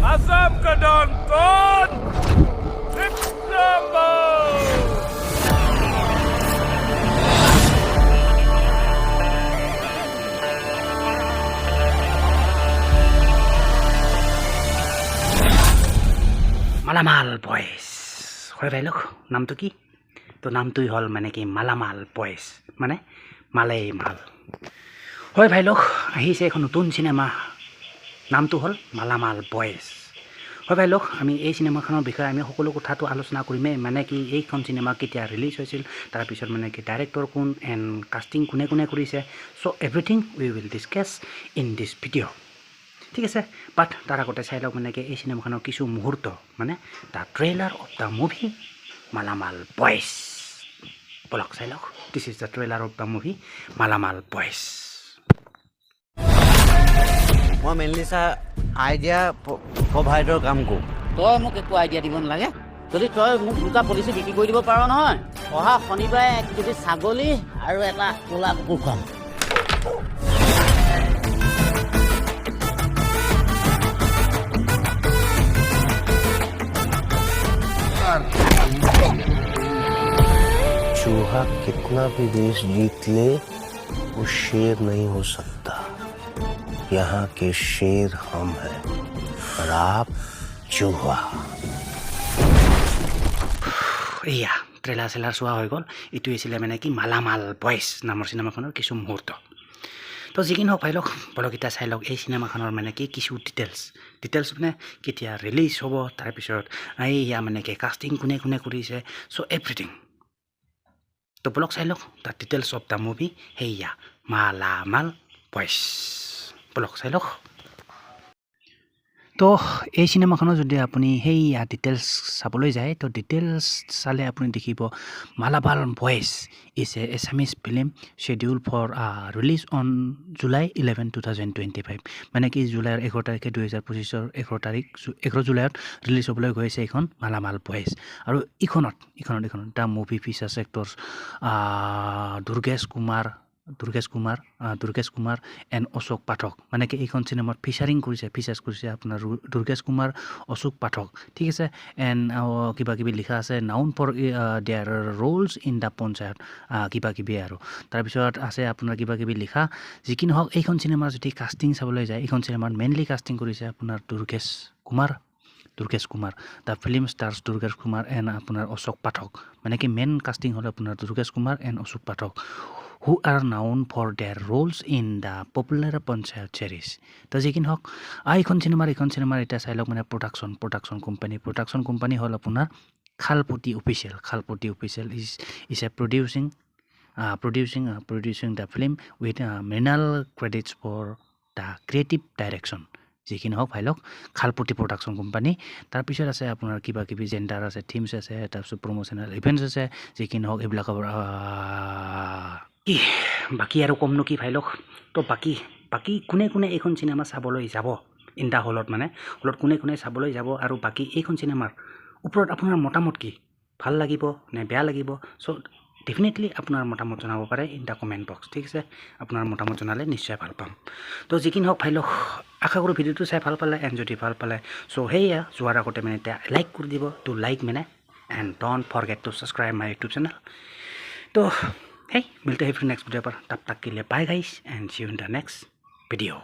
आसाम का डॉन कौन? रैम्बो। মালামাল বয়েজ হয় ভাই লোক নামটো কি তো নামটোই হ'ল মানে কি মালামাল বয়েজ মানে মালেই মাল হয় ভাই লোক আহিছে এখন নতুন চিনেমা নামটো হ'ল মালামাল বয়েজ হয় ভাই লোক আমি এই চিনেমাখনৰ বিষয়ে আমি সকলো কথাটো আলোচনা কৰিমেই মানে কি এইখন চিনেমা কেতিয়া ৰিলিজ হৈছিল তাৰপিছত মানে কি ডাইৰেক্টৰ কোন এণ্ড কাষ্টিং কোনে কোনে কৰিছে so' everything we will discuss in this video' ঠিক আছে বাট তাৰ আগতে চাই লওক মানে কি এই চিনেমাখনৰ কিছু মুহূৰ্ত মানে the trailer of the movie মালামাল বয়েজ বলক চাই লওক this is the trailer of the movie মালামাল বয়েজ মই মেইনলি ছাৰ আইডিয়া প্ৰভাইডৰ কাম কৰোঁ তই মোক একো আইডিয়া দিব নালাগে যদি তই মোক দুটা পলিচি বিক্ৰী কৰি দিব পাৰ নহয় অহা শনিবাৰে 1 কেজি ছাগলী আৰু এটা ক'লা কুকুৰ খুৱাম चूहा कितना भी देश जीत ले वो शेर नहीं हो सकता यहाँ के शेर हम हैं और आप चूहा এয়া ট্ৰেইলাৰ চেলাৰ চোৱা হৈ গ'ল এইটো আছিলে মানে কি মালামাল বয়েজ নামৰ চিনেমাখনৰ কিছু মুহূৰ্ত তো যি কি নহওক ভাই লওক বলকেইটা চাই লওক এই চিনেমাখনৰ মানে কি কিছু ডিটেইলছ মানে কেতিয়া ৰিলিজ হ'ব তাৰপিছত এইয়া মানে কি কাষ্টিং কোনে কোনে কৰিছে চ' এভৰিথিং তো বলক চাই লওক the details of the movie সেয়া মালামাল বয়েজ বলক চাই লওক তো এই চিনেমাখনৰ যদি আপুনি সেইয়া ডিটেইলছ চাবলৈ যায় তো ডিটেইলছ চালে আপুনি দেখিব Malamaal boys is a Assamese film scheduled for release on July 11, 2025 মানে কি জুলাইৰ 11 তাৰিখে 2025 11 জুলাইত ৰিলিজ হ'বলৈ গৈছে এইখন মালামাল বয়েজ আৰু ইখনত the movie features actors Durgesh Kumar and Ashok Pathak মানে কি এইখন চিনেমাত ফিচাৰ্ছ কৰিছে আপোনাৰ দুৰ্গেশ কুমাৰ অশোক পাঠক ঠিক আছে এণ্ড কিবা কিবি লিখা আছে known for their roles in the Panchayat কিবা কিবি আৰু তাৰপিছত আছে আপোনাৰ কিবা কিবি লিখা যি কি নহওক এইখন চিনেমাৰ যদি কাষ্টিং চাবলৈ যায় এইখন চিনেমাত মেইনলি কাষ্টিং কৰিছে আপোনাৰ Durgesh Kumar the film stars Durgesh Kumar and আপোনাৰ অশোক পাঠক মানে কি মেইন কাষ্টিং হ'ল আপোনাৰ Durgesh Kumar and Ashok Pathak who are known for their roles in the popular Panchayat series তো যি কি নহওক এইখন চিনেমাৰ এতিয়া চাই লওক মানে প্ৰডাকশ্যন কোম্পানী হ'ল আপোনাৰ খালপতি official is a producing the film with minimal credits for the creative direction যি কি নহওক ভাই লওক খালপতি প্ৰডাকশ্যন কোম্পানী তাৰপিছত আছে আপোনাৰ কিবা কিবি জেণ্ডাৰ আছে থিমছ আছে তাৰপিছত প্ৰমোশ্যনেল ইভেণ্টছ আছে যি কি নহওক এইবিলাকৰ কি বাকী আৰু কমনো কি ভাই লওক তো বাকী কোনে এইখন চিনেমা চাবলৈ যাব ইন দ্য হলত মানে হলত কোনে চাবলৈ যাব আৰু বাকী এইখন চিনেমাৰ ওপৰত আপোনাৰ মতামত কি ভাল লাগিব নে বেয়া লাগিব চ' ডেফিনেটলি আপোনাৰ মতামত জনাব পাৰে ইন দ্য কমেণ্ট বক্স ঠিক আছে আপোনাৰ মতামত জনালে নিশ্চয় ভাল পাম তো যি কি নহওক ভাই লওক আশা কৰোঁ ভিডিঅ'টো চাই ভাল পালে এণ্ড যদি ভাল পালে চ' সেয়া যোৱাৰ আগতে মানে এতিয়া লাইক কৰি দিব টু লাইক মানে and don't forget two subscribe my YouTube channel তো hey मिलते हैं फिर नेक्स्ट वीडियो पर तब तक के लिए bye guys and see you in the next video